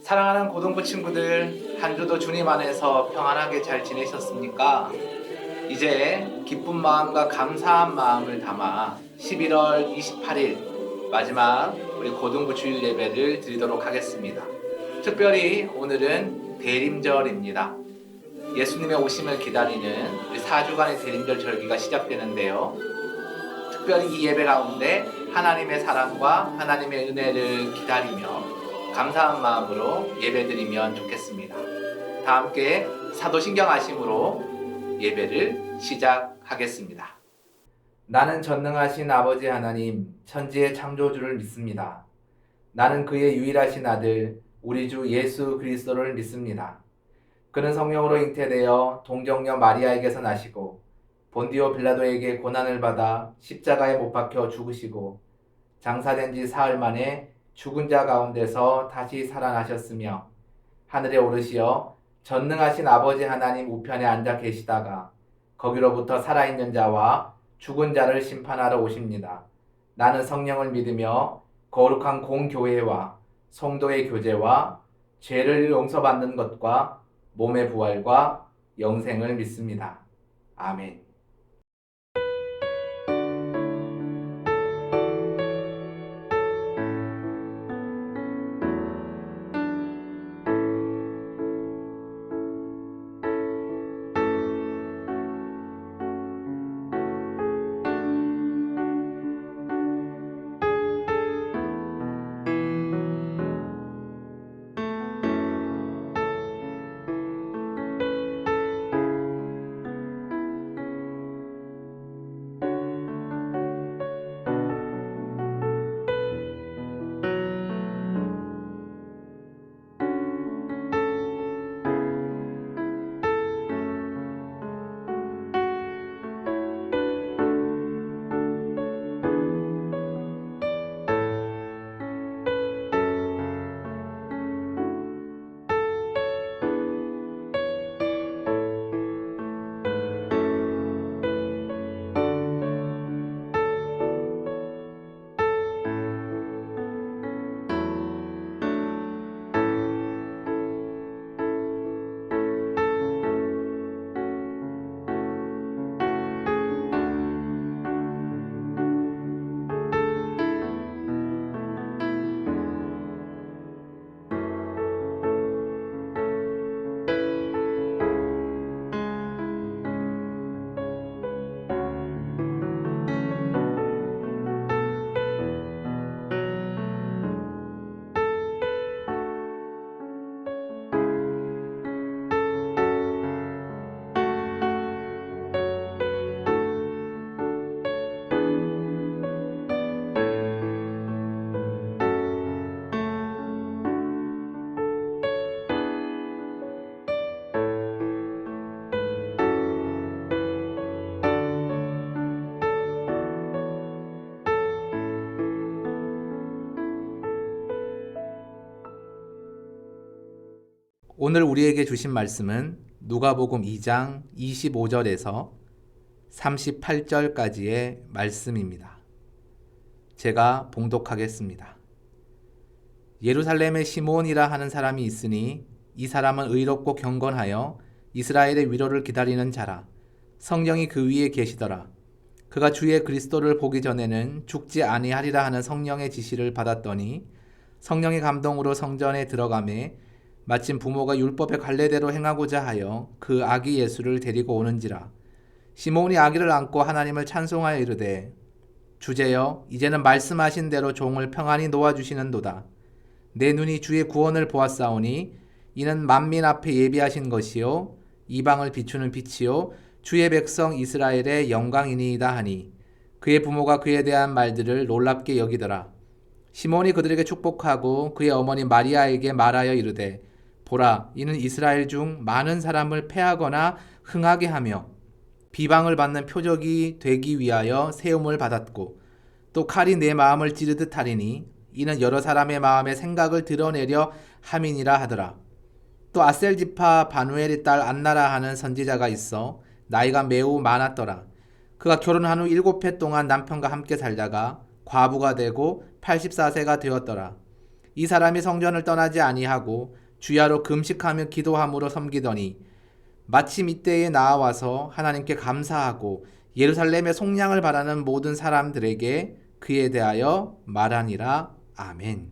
사랑하는 고등부 친구들, 한 주도 주님 안에서 평안하게 잘 지내셨습니까? 이제 기쁜 마음과 감사한 마음을 담아 11월 28일 마지막 우리 고등부 주일 예배를 드리도록 하겠습니다. 특별히 오늘은 대림절입니다. 예수님의 오심을 기다리는 우리 4주간의 대림절 절기가 시작되는데요. 특별히 이 예배 가운데 하나님의 사랑과 하나님의 은혜를 기다리며 감사한 마음으로 예배드리면 좋겠습니다. 다 함께 사도신경 하심으로 예배를 시작하겠습니다. 나는 전능하신 아버지 하나님, 천지의 창조주를 믿습니다. 나는 그의 유일하신 아들, 우리 주 예수 그리스도를 믿습니다. 그는 성령으로 잉태되어 동정녀 마리아에게서 나시고 본디오 빌라도에게 고난을 받아 십자가에 못 박혀 죽으시고 장사된 지 사흘 만에 죽은 자 가운데서 다시 살아나셨으며 하늘에 오르시어 전능하신 아버지 하나님 우편에 앉아 계시다가 거기로부터 살아있는 자와 죽은 자를 심판하러 오십니다. 나는 성령을 믿으며 거룩한 공교회와 성도의 교제와 죄를 용서받는 것과 몸의 부활과 영생을 믿습니다. 아멘. 오늘 우리에게 주신 말씀은 누가복음 2장 25절에서 38절까지의 말씀입니다. 제가 봉독하겠습니다. 예루살렘에 시몬이라 하는 사람이 있으니 이 사람은 의롭고 경건하여 이스라엘의 위로를 기다리는 자라. 성령이 그 위에 계시더라. 그가 주의 그리스도를 보기 전에는 죽지 아니하리라 하는 성령의 지시를 받았더니 성령의 감동으로 성전에 들어가매 마침 부모가 율법의 관례대로 행하고자 하여 그 아기 예수를 데리고 오는지라. 시몬이 아기를 안고 하나님을 찬송하여 이르되 주제여 이제는 말씀하신 대로 종을 평안히 놓아주시는도다. 내 눈이 주의 구원을 보았사오니 이는 만민 앞에 예비하신 것이요 이방을 비추는 빛이요 주의 백성 이스라엘의 영광이니이다 하니 그의 부모가 그에 대한 말들을 놀랍게 여기더라. 시몬이 그들에게 축복하고 그의 어머니 마리아에게 말하여 이르되 보라, 이는 이스라엘 중 많은 사람을 패하거나 흥하게 하며 비방을 받는 표적이 되기 위하여 세움을 받았고 또 칼이 내 마음을 찌르듯 하리니 이는 여러 사람의 마음의 생각을 드러내려 함이니라 하더라. 또 아셀지파 바누엘의 딸 안나라 하는 선지자가 있어 나이가 매우 많았더라. 그가 결혼한 후 7해 동안 남편과 함께 살다가 과부가 되고 84세가 되었더라. 이 사람이 성전을 떠나지 아니하고 주야로 금식하며 기도함으로 섬기더니 마침 이때에 나와서 하나님께 감사하고 예루살렘의 속량을 바라는 모든 사람들에게 그에 대하여 말하니라. 아멘.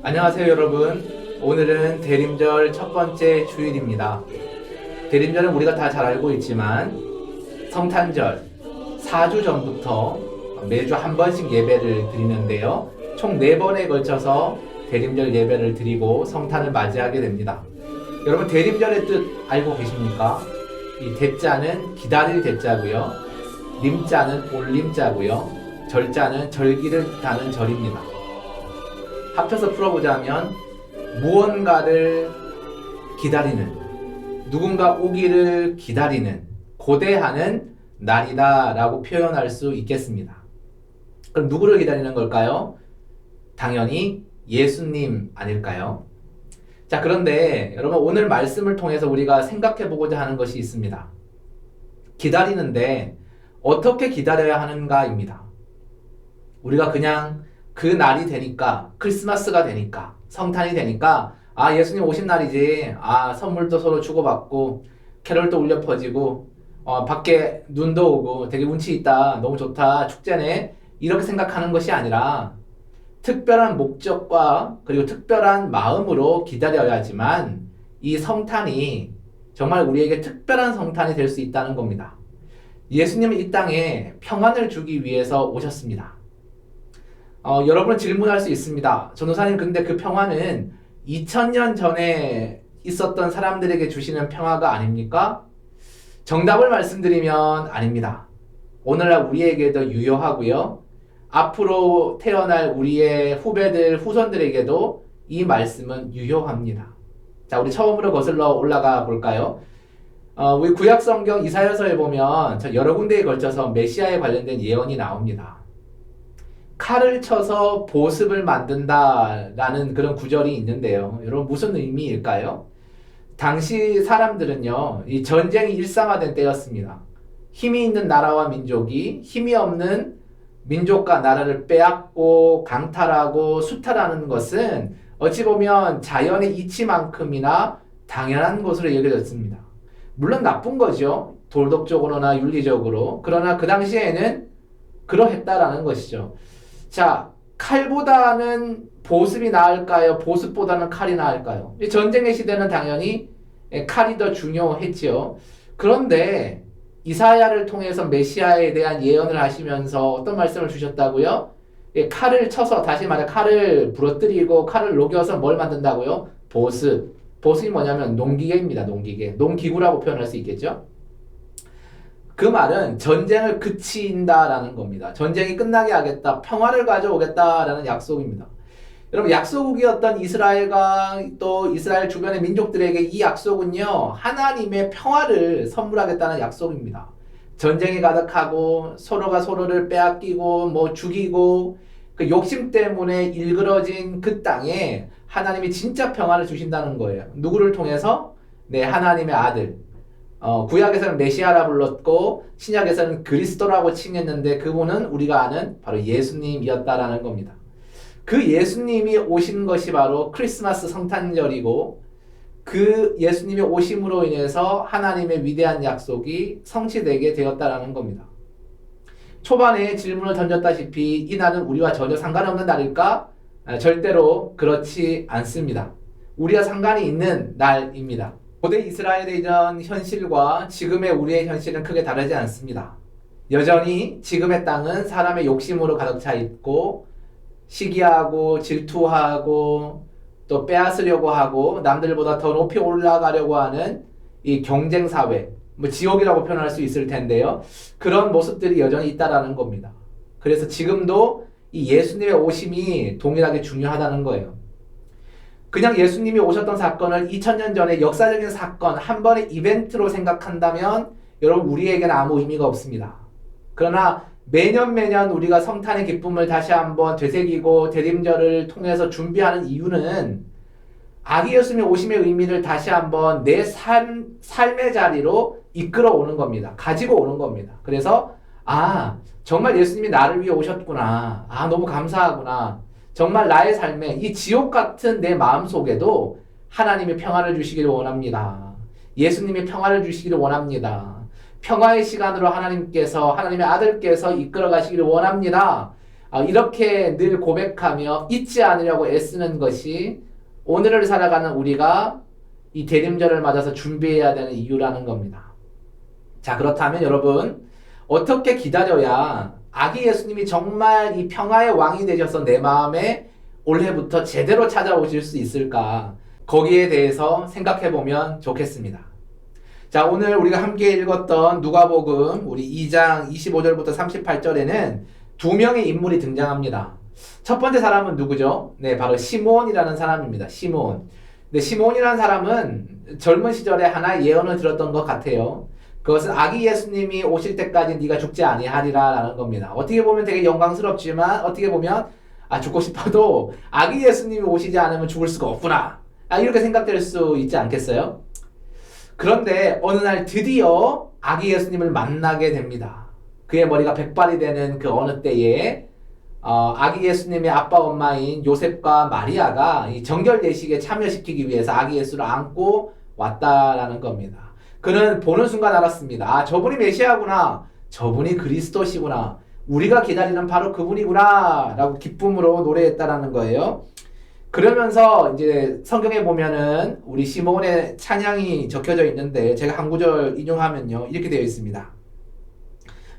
안녕하세요 여러분. 오늘은 대림절 첫 번째 주일입니다. 대림절은 우리가 다 잘 알고 있지만 성탄절 4주 전부터 매주 한 번씩 예배를 드리는데요. 총 4번에 걸쳐서 대림절 예배를 드리고 성탄을 맞이하게 됩니다. 여러분 대림절의 뜻 알고 계십니까? 이 대자는 기다릴 대자고요. 림자는 올림자고요. 절자는 절기를 뜻하는 절입니다. 합쳐서 풀어보자면 무언가를 기다리는, 누군가 오기를 기다리는, 고대하는 날이다 라고 표현할 수 있겠습니다. 그럼 누구를 기다리는 걸까요? 당연히 예수님 아닐까요? 자, 그런데 여러분 오늘 말씀을 통해서 우리가 생각해 보고자 하는 것이 있습니다. 기다리는데 어떻게 기다려야 하는가입니다. 우리가 그냥 그 날이 되니까, 크리스마스가 되니까, 성탄이 되니까 아 예수님 오신 날이지, 아 선물도 서로 주고받고 캐롤도 울려 퍼지고 밖에 눈도 오고 되게 운치 있다, 너무 좋다, 축제네, 이렇게 생각하는 것이 아니라 특별한 목적과 그리고 특별한 마음으로 기다려야지만 이 성탄이 정말 우리에게 특별한 성탄이 될 수 있다는 겁니다. 예수님은 이 땅에 평안을 주기 위해서 오셨습니다. 여러분은 질문할 수 있습니다. 전도사님, 근데 그 평화는 2000년 전에 있었던 사람들에게 주시는 평화가 아닙니까? 정답을 말씀드리면 아닙니다. 오늘날 우리에게도 유효하고요. 앞으로 태어날 우리의 후배들, 후손들에게도 이 말씀은 유효합니다. 자, 우리 처음으로 거슬러 올라가 볼까요? 우리 구약성경 이사야서에 보면 여러 군데에 걸쳐서 메시아에 관련된 예언이 나옵니다. 칼을 쳐서 보습을 만든다라는 그런 구절이 있는데요. 여러분 무슨 의미일까요? 당시 사람들은요, 이 전쟁이 일상화된 때였습니다. 힘이 있는 나라와 민족이 힘이 없는 민족과 나라를 빼앗고 강탈하고 수탈하는 것은 어찌 보면 자연의 이치만큼이나 당연한 것으로 여겨졌습니다. 물론 나쁜 거죠. 도덕적으로나 윤리적으로. 그러나 그 당시에는 그러했다라는 것이죠. 자, 칼보다는 보습이 나을까요? 보습보다는 칼이 나을까요? 전쟁의 시대는 당연히 칼이 더 중요했지요. 그런데 이사야를 통해서 메시아에 대한 예언을 하시면서 어떤 말씀을 주셨다고요? 칼을 쳐서, 다시 말해 칼을 부러뜨리고 칼을 녹여서 뭘 만든다고요? 보습. 보습이 뭐냐면 농기계입니다. 농기계. 농기구라고 표현할 수 있겠죠? 그 말은 전쟁을 그친다라는 겁니다. 전쟁이 끝나게 하겠다, 평화를 가져오겠다라는 약속입니다. 여러분 약소국이었던 이스라엘과 또 이스라엘 주변의 민족들에게 이 약속은요, 하나님의 평화를 선물하겠다는 약속입니다. 전쟁이 가득하고 서로가 서로를 빼앗기고 뭐 죽이고 그 욕심 때문에 일그러진 그 땅에 하나님이 진짜 평화를 주신다는 거예요. 누구를 통해서? 네, 하나님의 아들. 구약에서는 메시아라 불렀고 신약에서는 그리스도라고 칭했는데 그분은 우리가 아는 바로 예수님이었다라는 겁니다. 그 예수님이 오신 것이 바로 크리스마스 성탄절이고, 그 예수님이 오심으로 인해서 하나님의 위대한 약속이 성취되게 되었다라는 겁니다. 초반에 질문을 던졌다시피 이 날은 우리와 전혀 상관없는 날일까? 절대로 그렇지 않습니다. 우리와 상관이 있는 날입니다. 고대 이스라엘의 이전 현실과 지금의 우리의 현실은 크게 다르지 않습니다. 여전히 지금의 땅은 사람의 욕심으로 가득 차 있고 시기하고 질투하고 또 빼앗으려고 하고 남들보다 더 높이 올라가려고 하는 이 경쟁사회, 뭐 지옥이라고 표현할 수 있을 텐데요. 그런 모습들이 여전히 있다라는 겁니다. 그래서 지금도 이 예수님의 오심이 동일하게 중요하다는 거예요. 그냥 예수님이 오셨던 사건을 2000년 전에 역사적인 사건, 한 번의 이벤트로 생각한다면 여러분 우리에게는 아무 의미가 없습니다. 그러나 매년 우리가 성탄의 기쁨을 다시 한번 되새기고 대림절을 통해서 준비하는 이유는 아기 예수님의 오심의 의미를 다시 한번 내 삶의 자리로 이끌어 오는 겁니다. 가지고 오는 겁니다. 그래서 정말 예수님이 나를 위해 오셨구나. 너무 감사하구나. 정말 나의 삶에 이 지옥 같은 내 마음 속에도 하나님이 평화를 주시기를 원합니다. 예수님이 평화를 주시기를 원합니다. 평화의 시간으로 하나님의 아들께서 이끌어 가시기를 원합니다. 이렇게 늘 고백하며 잊지 않으려고 애쓰는 것이 오늘을 살아가는 우리가 이 대림절을 맞아서 준비해야 되는 이유라는 겁니다. 자, 그렇다면 여러분, 어떻게 기다려야 아기 예수님이 정말 이 평화의 왕이 되셔서 내 마음에 올해부터 제대로 찾아오실 수 있을까? 거기에 대해서 생각해 보면 좋겠습니다. 자, 오늘 우리가 함께 읽었던 누가복음 우리 2장 25절부터 38절에는 두 명의 인물이 등장합니다. 첫 번째 사람은 누구죠? 네, 바로 시몬이라는 사람입니다. 시몬. 근데 시몬이라는 사람은 젊은 시절에 하나의 예언을 들었던 것 같아요. 그것은 아기 예수님이 오실 때까지 네가 죽지 아니하리라 라는 겁니다. 어떻게 보면 되게 영광스럽지만 어떻게 보면 죽고 싶어도 아기 예수님이 오시지 않으면 죽을 수가 없구나. 이렇게 생각될 수 있지 않겠어요? 그런데 어느 날 드디어 아기 예수님을 만나게 됩니다. 그의 머리가 백발이 되는 그 어느 때에 아기 예수님의 아빠 엄마인 요셉과 마리아가 이 정결 예식에 참여시키기 위해서 아기 예수를 안고 왔다라는 겁니다. 그는 보는 순간 알았습니다. 저분이 메시아구나. 저분이 그리스도시구나. 우리가 기다리는 바로 그분이구나. 라고 기쁨으로 노래했다라는 거예요. 그러면서 이제 성경에 보면은 우리 시몬의 찬양이 적혀져 있는데 제가 한 구절 인용하면요. 이렇게 되어 있습니다.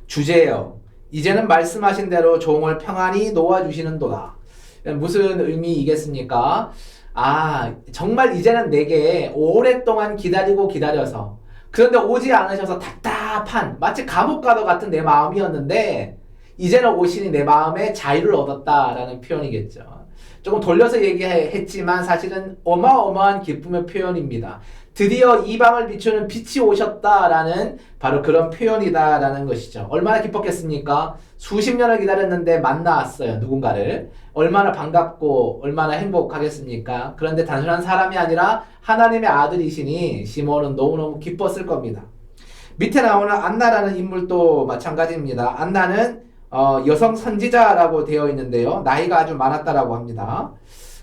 주제여, 이제는 말씀하신 대로 종을 평안히 놓아주시는도다. 무슨 의미이겠습니까? 정말 이제는 내게 오랫동안 기다려서 그런데 오지 않으셔서 답답한 마치 감옥과도 같은 내 마음이었는데 이제는 오시니 내 마음에 자유를 얻었다라는 표현이겠죠. 조금 돌려서 얘기했지만 사실은 어마어마한 기쁨의 표현입니다. 드디어 이방을 비추는 빛이 오셨다라는 바로 그런 표현이다라는 것이죠. 얼마나 기뻤겠습니까? 수십 년을 기다렸는데 만나왔어요. 누군가를. 얼마나 반갑고 얼마나 행복하겠습니까? 그런데 단순한 사람이 아니라 하나님의 아들이시니 시몬은 너무너무 기뻤을 겁니다. 밑에 나오는 안나라는 인물도 마찬가지입니다. 안나는 여성 선지자라고 되어 있는데요. 나이가 아주 많았다라고 합니다.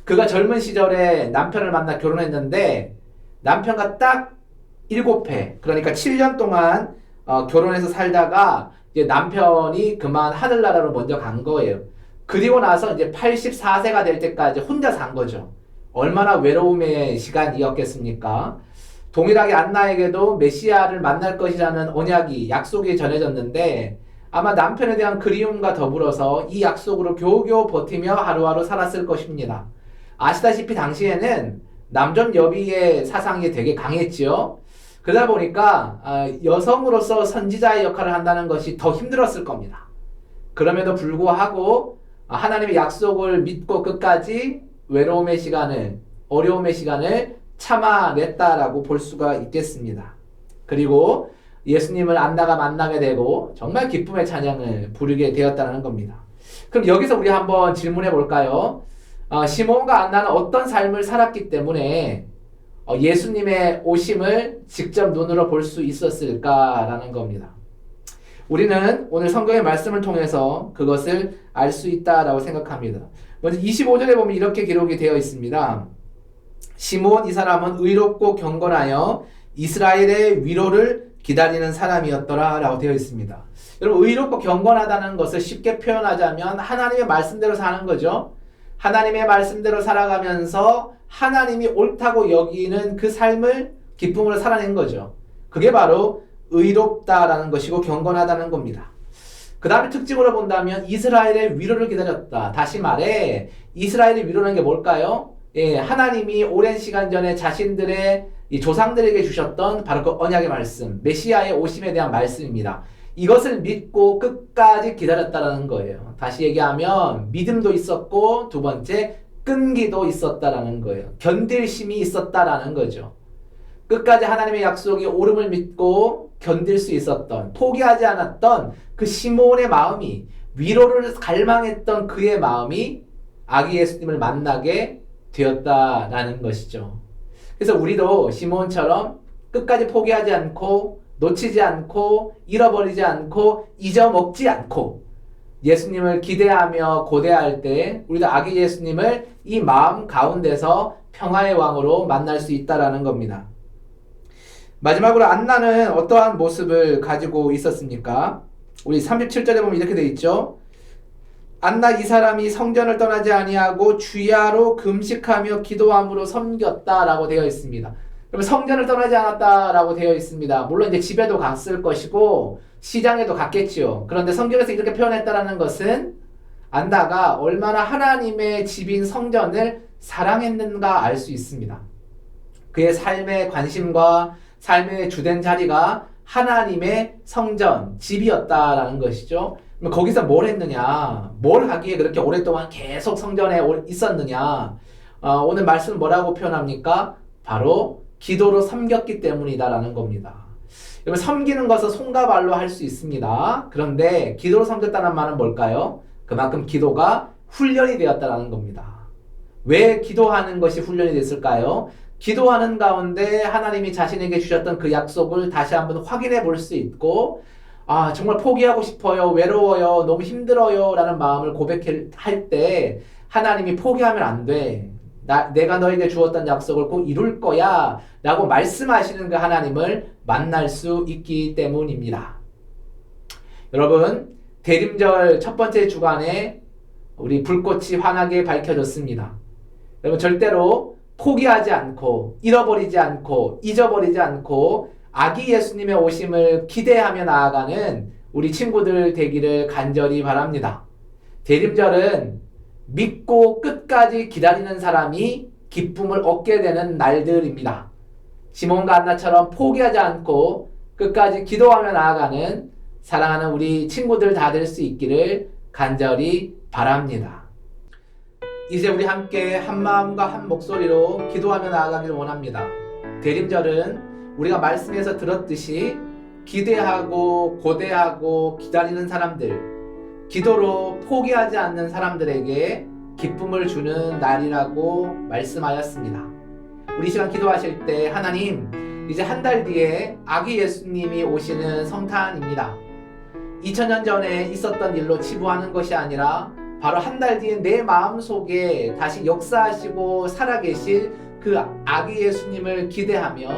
그가 젊은 시절에 남편을 만나 결혼했는데 남편과 딱 7회, 그러니까 7년 동안 결혼해서 살다가 이제 남편이 그만 하늘나라로 먼저 간 거예요. 그리고 나서 이제 84세가 될 때까지 혼자 산 거죠. 얼마나 외로움의 시간이었겠습니까? 동일하게 안나에게도 메시아를 만날 것이라는 언약이, 약속이 전해졌는데 아마 남편에 대한 그리움과 더불어서 이 약속으로 겨우겨우 버티며 하루하루 살았을 것입니다. 아시다시피 당시에는 남존 여비의 사상이 되게 강했지요. 그러다 보니까 여성으로서 선지자의 역할을 한다는 것이 더 힘들었을 겁니다. 그럼에도 불구하고 하나님의 약속을 믿고 끝까지 외로움의 시간을, 어려움의 시간을 참아냈다라고 볼 수가 있겠습니다. 그리고 예수님을 안나가 만나게 되고 정말 기쁨의 찬양을 부르게 되었다는 겁니다. 그럼 여기서 우리 한번 질문해 볼까요? 시몬과 안나는 어떤 삶을 살았기 때문에 예수님의 오심을 직접 눈으로 볼 수 있었을까라는 겁니다. 우리는 오늘 성경의 말씀을 통해서 그것을 알 수 있다라고 생각합니다. 먼저 25절에 보면 이렇게 기록이 되어 있습니다. 시몬 이 사람은 의롭고 경건하여 이스라엘의 위로를 기다리는 사람이었더라 라고 되어 있습니다. 여러분, 의롭고 경건하다는 것을 쉽게 표현하자면 하나님의 말씀대로 사는 거죠. 하나님의 말씀대로 살아가면서 하나님이 옳다고 여기는 그 삶을 기쁨으로 살아낸 거죠. 그게 바로 의롭다라는 것이고 경건하다는 겁니다. 그 다음에 특징으로 본다면 이스라엘의 위로를 기다렸다. 다시 말해 이스라엘의 위로라는 게 뭘까요? 하나님이 오랜 시간 전에 자신들의 이 조상들에게 주셨던 바로 그 언약의 말씀, 메시아의 오심에 대한 말씀입니다. 이것을 믿고 끝까지 기다렸다라는 거예요. 다시 얘기하면 믿음도 있었고 두 번째 끈기도 있었다라는 거예요. 견딜심이 있었다라는 거죠. 끝까지 하나님의 약속이 옳음을 믿고 견딜 수 있었던, 포기하지 않았던 그 시몬의 마음이, 위로를 갈망했던 그의 마음이 아기 예수님을 만나게 되었다라는 것이죠. 그래서 우리도 시몬처럼 끝까지 포기하지 않고 놓치지 않고 잃어버리지 않고 잊어먹지 않고 예수님을 기대하며 고대할 때 우리도 아기 예수님을 이 마음 가운데서 평화의 왕으로 만날 수 있다라는 겁니다. 마지막으로 안나는 어떠한 모습을 가지고 있었습니까? 우리 37절에 보면 이렇게 돼 있죠. 안나 이 사람이 성전을 떠나지 아니하고 주야로 금식하며 기도함으로 섬겼다라고 되어 있습니다. 그러면 성전을 떠나지 않았다라고 되어 있습니다. 물론 이제 집에도 갔을 것이고 시장에도 갔겠지요. 그런데 성경에서 이렇게 표현했다라는 것은 안나가 얼마나 하나님의 집인 성전을 사랑했는가 알 수 있습니다. 그의 삶의 관심과 삶의 주된 자리가 하나님의 성전, 집이었다라는 것이죠. 그럼 거기서 뭘 했느냐? 뭘 하기에 그렇게 오랫동안 계속 성전에 있었느냐? 오늘 말씀은 뭐라고 표현합니까? 바로 기도로 섬겼기 때문이다라는 겁니다. 여러분, 섬기는 것은 손과 발로 할 수 있습니다. 그런데 기도로 섬겼다는 말은 뭘까요? 그만큼 기도가 훈련이 되었다는 겁니다. 왜 기도하는 것이 훈련이 됐을까요? 기도하는 가운데 하나님이 자신에게 주셨던 그 약속을 다시 한번 확인해 볼 수 있고, 정말 포기하고 싶어요, 외로워요, 너무 힘들어요 라는 마음을 고백할 때 하나님이 포기하면 안 돼. 내가 너에게 주었던 약속을 꼭 이룰 거야 라고 말씀하시는 그 하나님을 만날 수 있기 때문입니다. 여러분, 대림절 첫 번째 주간에 우리 불꽃이 환하게 밝혀졌습니다. 여러분, 절대로 포기하지 않고 잃어버리지 않고 잊어버리지 않고 아기 예수님의 오심을 기대하며 나아가는 우리 친구들 되기를 간절히 바랍니다. 대림절은 믿고 끝까지 기다리는 사람이 기쁨을 얻게 되는 날들입니다. 시몬과 안나처럼 포기하지 않고 끝까지 기도하며 나아가는 사랑하는 우리 친구들 다 될 수 있기를 간절히 바랍니다. 이제 우리 함께 한 마음과 한 목소리로 기도하며 나아가기를 원합니다. 대림절은 우리가 말씀에서 들었듯이 기대하고 고대하고 기다리는 사람들, 기도로 포기하지 않는 사람들에게 기쁨을 주는 날이라고 말씀하였습니다. 우리 시간 기도하실 때 하나님, 이제 한 달 뒤에 아기 예수님이 오시는 성탄입니다. 2000년 전에 있었던 일로 치부하는 것이 아니라 바로 한 달 뒤에 내 마음속에 다시 역사하시고 살아계실 그 아기 예수님을 기대하며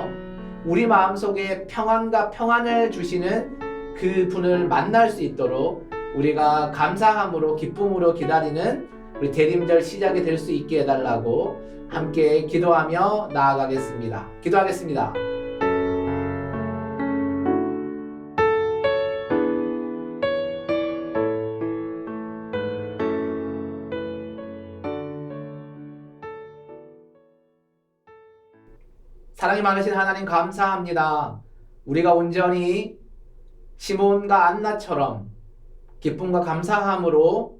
우리 마음속에 평안과 평안을 주시는 그 분을 만날 수 있도록 우리가 감사함으로 기쁨으로 기다리는 우리 대림절 시작이 될 수 있게 해달라고 함께 기도하며 나아가겠습니다. 기도하겠습니다. 사랑이 많으신 하나님 감사합니다. 우리가 온전히 시몬과 안나처럼 기쁨과 감사함으로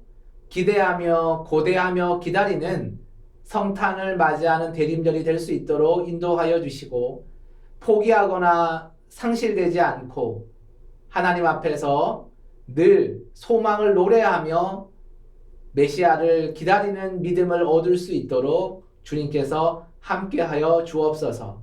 기대하며 고대하며 기다리는 성탄을 맞이하는 대림절이 될 수 있도록 인도하여 주시고 포기하거나 상실되지 않고 하나님 앞에서 늘 소망을 노래하며 메시아를 기다리는 믿음을 얻을 수 있도록 주님께서 함께하여 주옵소서.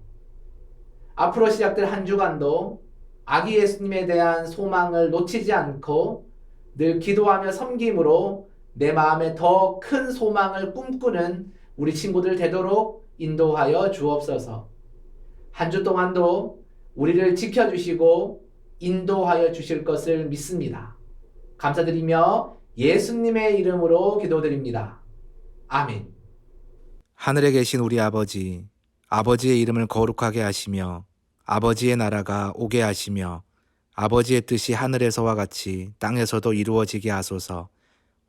앞으로 시작될 한 주간도 아기 예수님에 대한 소망을 놓치지 않고 늘 기도하며 섬김으로 내 마음에 더 큰 소망을 꿈꾸는 우리 친구들 되도록 인도하여 주옵소서. 한 주 동안도 우리를 지켜주시고 인도하여 주실 것을 믿습니다. 감사드리며 예수님의 이름으로 기도드립니다. 아멘. 하늘에 계신 우리 아버지, 아버지의 이름을 거룩하게 하시며 아버지의 나라가 오게 하시며 아버지의 뜻이 하늘에서와 같이 땅에서도 이루어지게 하소서.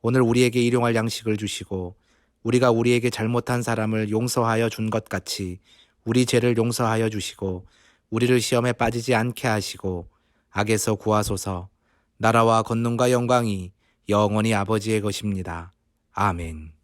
오늘 우리에게 일용할 양식을 주시고 우리가 우리에게 잘못한 사람을 용서하여 준 것 같이 우리 죄를 용서하여 주시고 우리를 시험에 빠지지 않게 하시고 악에서 구하소서. 나라와 권능과 영광이 영원히 아버지의 것입니다. 아멘.